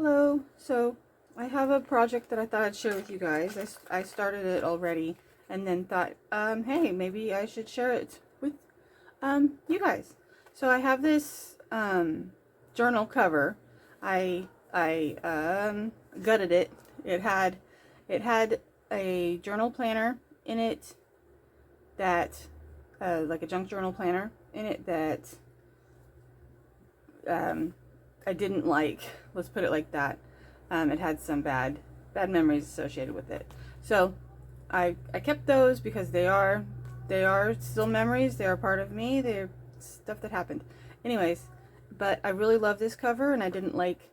Hello. So I have a project that I thought I'd share with you guys. I started it already and then thought, hey, maybe I should share it with you guys. So I have this journal cover. I gutted it. It had a journal planner in it that like a junk journal planner in it that I didn't like. Let's put it like that. It had some bad memories associated with it. So I kept those because they are still memories. They are part of me. They're stuff that happened. Anyways, but I really love this cover, and I didn't like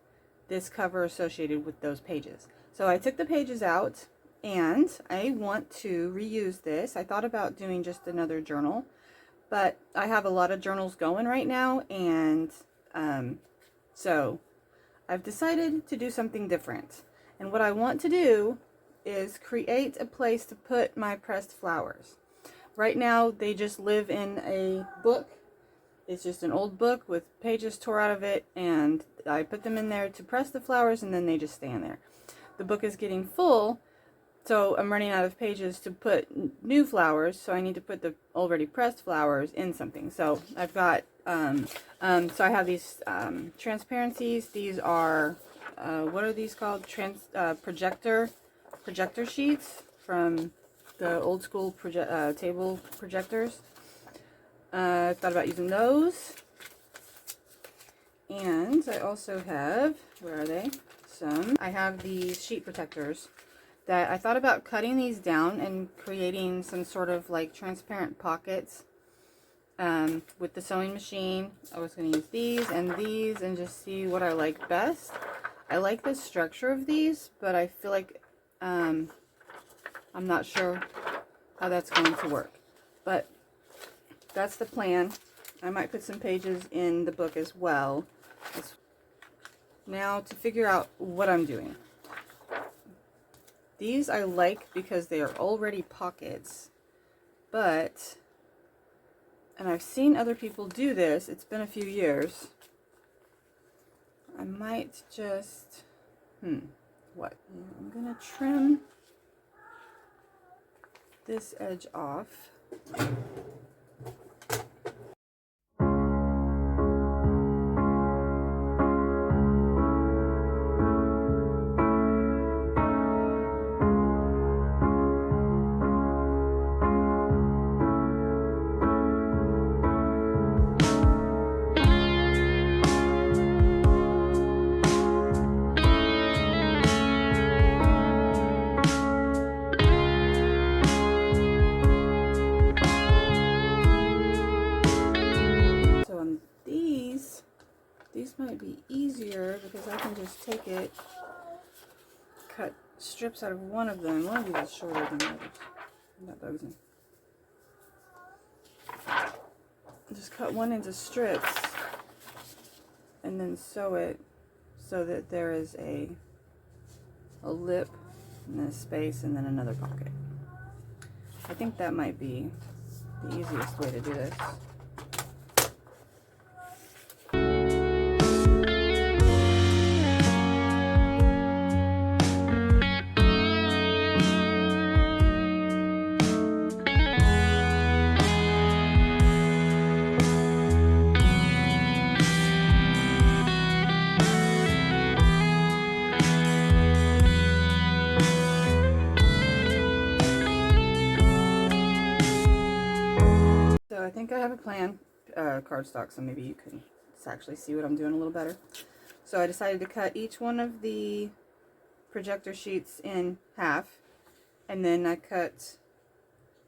this cover associated with those pages. So I took the pages out, and I want to reuse this. I thought about doing just another journal, but I have a lot of journals going right now, and so I've decided to do something different. And what I want to do is create a place to put my pressed flowers. Right now, they just live in a book. It's just an old book with pages tore out of it, and I put them in there to press the flowers, and then they just stand there. The book is getting full, so I'm running out of pages to put new flowers, so I need to put the already pressed flowers in something. So I've got, so I have these transparencies. These are, what are these called? Projector sheets from the old school table projectors. I thought about using those. And I also have, where are they? I have these sheet protectors that I thought about cutting these down and creating some sort of like transparent pockets with the sewing machine. I was going to use these and just see what I like best. I like the structure of these, but I feel like I'm not sure how that's going to work. But that's the plan. I might put some pages in the book as well. Now to figure out what I'm doing. These I like because they are already pockets, but, and I've seen other people do this, it's been a few years. I might just, what? I'm gonna trim this edge off. These might be easier because I can just take it, cut strips out of one of them. One of these is shorter than the others. That bugs me. Just cut one into strips and then sew it so that there is a lip and then a space and then another pocket. I think that might be the easiest way to do this. I think I have a plan, cardstock, so maybe you can actually see what I'm doing a little better. So I decided to cut each one of the projector sheets in half, and then I cut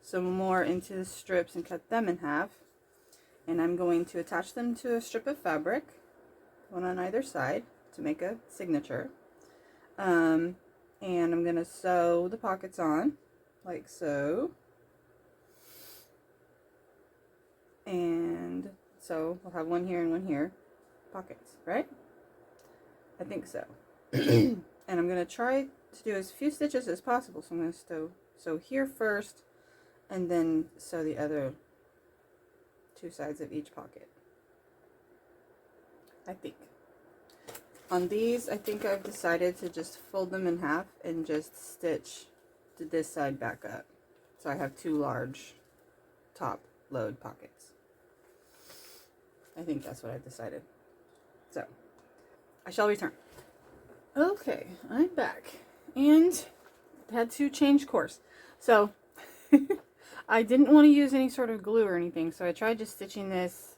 some more into the strips and cut them in half, and I'm going to attach them to a strip of fabric, one on either side, to make a signature. And I'm going to sew the pockets on, like so. And so we'll have one here and one here, pockets, right? I think so. And I'm going to try to do as few stitches as possible. So I'm going to sew here first, and then sew the other two sides of each pocket, I think. On these, I think I've decided to just fold them in half and just stitch this side back up. So I have 2 large top load pockets. I think that's what I've decided. So, I shall return. Okay, I'm back. And had to change course. So, I didn't want to use any sort of glue or anything, so I tried just stitching this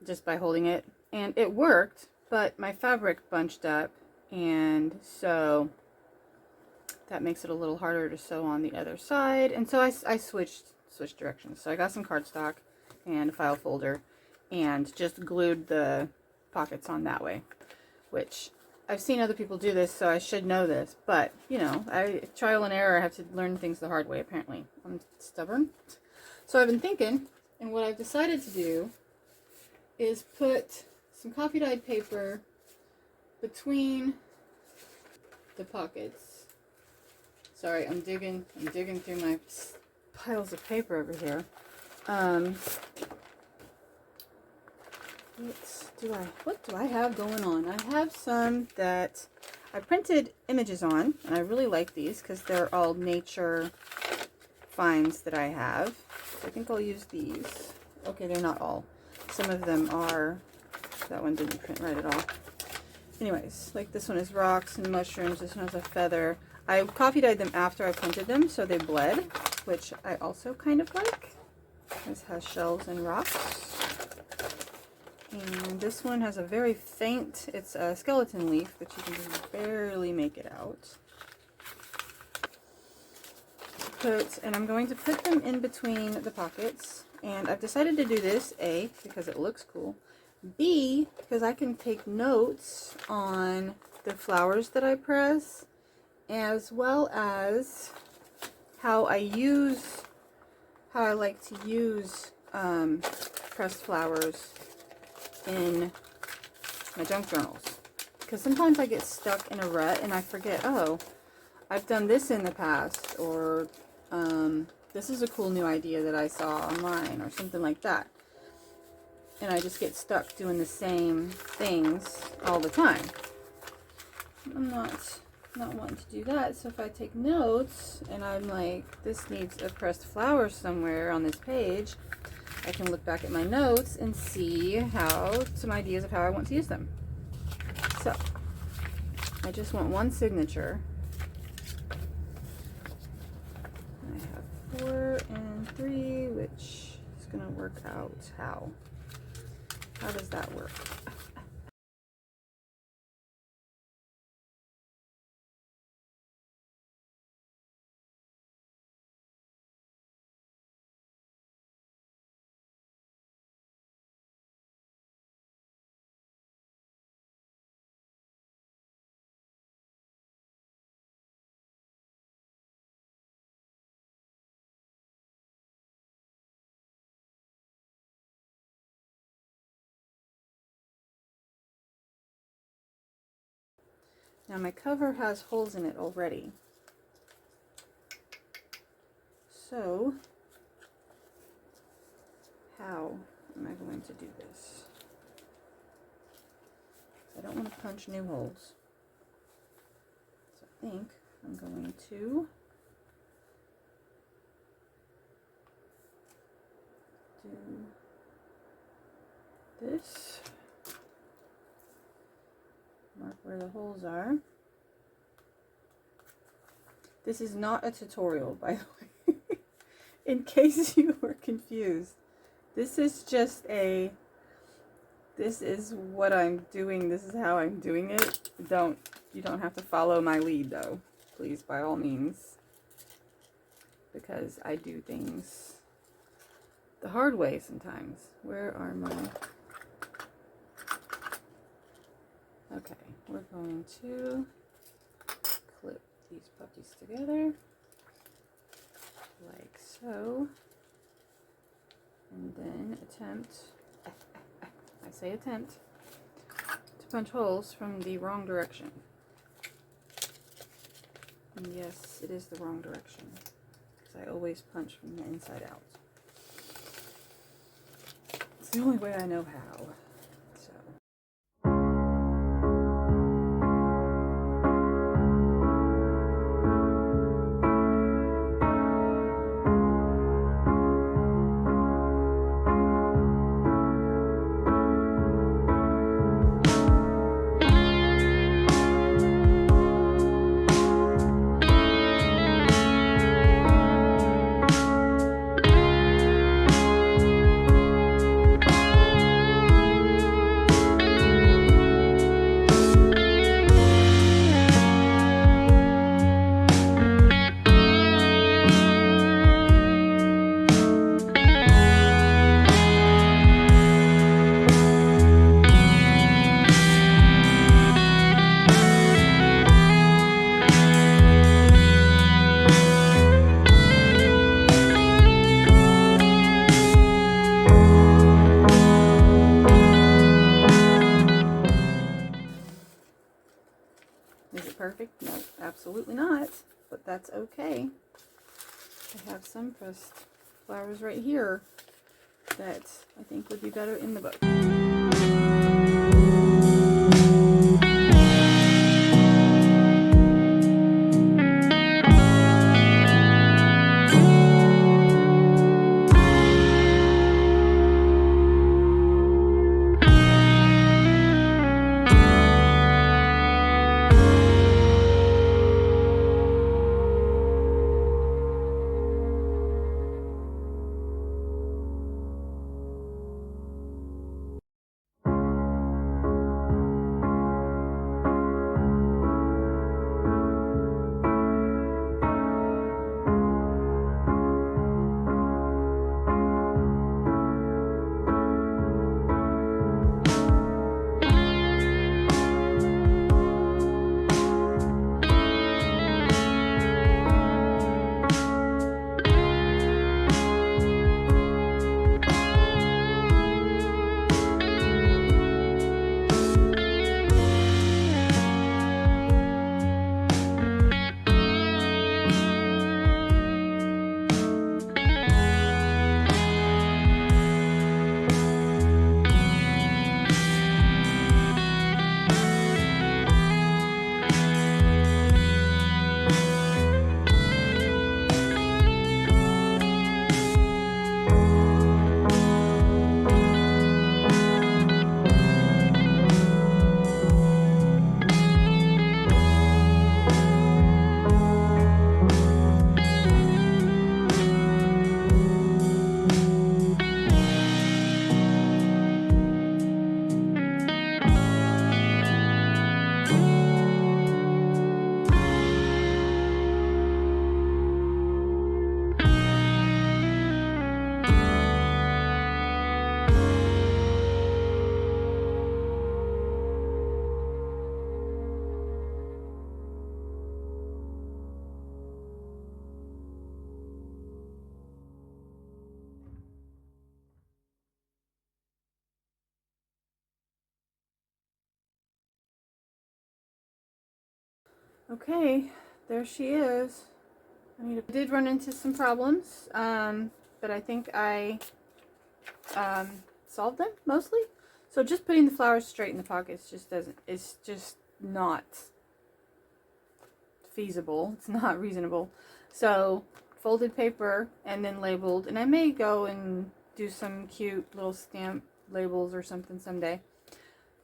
just by holding it. And it worked, but my fabric bunched up, and so that makes it a little harder to sew on the other side. And so I switched directions. So I got some cardstock and a file folder and just glued the pockets on that way, which I've seen other people do this, so I should know this, but you know, trial and error. I have to learn things the hard way, apparently. I'm stubborn. So I've been thinking, and what I've decided to do is put some coffee dyed paper between the pockets. Sorry, I'm digging through my piles of paper over here. What do I have going on? I have some that I printed images on, and I really like these because they're all nature finds that I have. I think I'll use these. Okay, they're not all. Some of them are. That one didn't print right at all. Anyways, like this one is rocks and mushrooms. This one has a feather. I coffee dyed them after I printed them, so they bled, which I also kind of like. This has shells and rocks. And this one has a very faint, it's a skeleton leaf, but you can just barely make it out. And I'm going to put them in between the pockets. And I've decided to do this, A, because it looks cool. B, because I can take notes on the flowers that I press, as well as how I like to use pressed flowers in my junk journals. Because sometimes I get stuck in a rut and I forget, oh, I've done this in the past, or this is a cool new idea that I saw online, or something like that. And I just get stuck doing the same things all the time. I'm not wanting to do that. So if I take notes and I'm like, this needs a pressed flower somewhere on this page, I can look back at my notes and see some ideas of how I want to use them. So I just want one signature. I have 4 and 3, which is going to work out how? How does that work? Now my cover has holes in it already. So, how am I going to do this? I don't want to punch new holes. So I think I'm going to do this. Mark where the holes are. This is not a tutorial, by the way, in case you were confused. This is just this is what I'm doing. This is how I'm doing it. You don't have to follow my lead, though. Please, by all means. Because I do things the hard way sometimes. Where are my... Okay, we're going to clip these puppies together, like so, and then I say attempt, to punch holes from the wrong direction. And yes, it is the wrong direction, because I always punch from the inside out. It's the only way I know how. Is it perfect? No, absolutely not. But that's okay. I have some pressed flowers right here that I think would be better in the book. Okay, there she is. I did run into some problems, but I think I solved them mostly. So just putting the flowers straight in the pockets just doesn't, it's just not feasible. It's not reasonable. So folded paper and then labeled, and I may go and do some cute little stamp labels or something someday.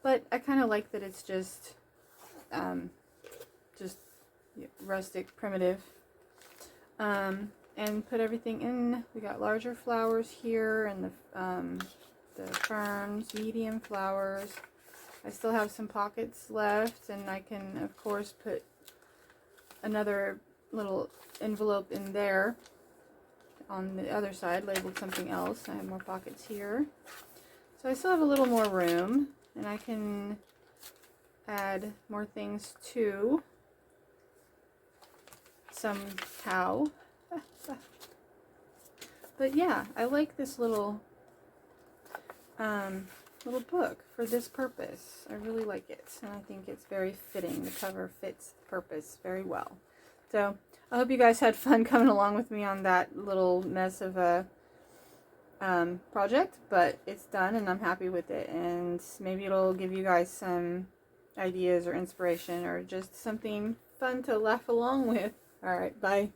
But I kind of like that it's just rustic, primitive. And put everything in. We got larger flowers here, and the ferns, medium flowers. I still have some pockets left, and I can of course put another little envelope in there on the other side, labeled something else. I have more pockets here, so I still have a little more room, and I can add more things too somehow. But yeah, I like this little book for this purpose. I really like it, and I think it's very fitting. The cover fits the purpose very well. So I hope you guys had fun coming along with me on that little mess of a project, but it's done and I'm happy with it, and maybe it'll give you guys some ideas or inspiration or just something fun to laugh along with. Alright, bye.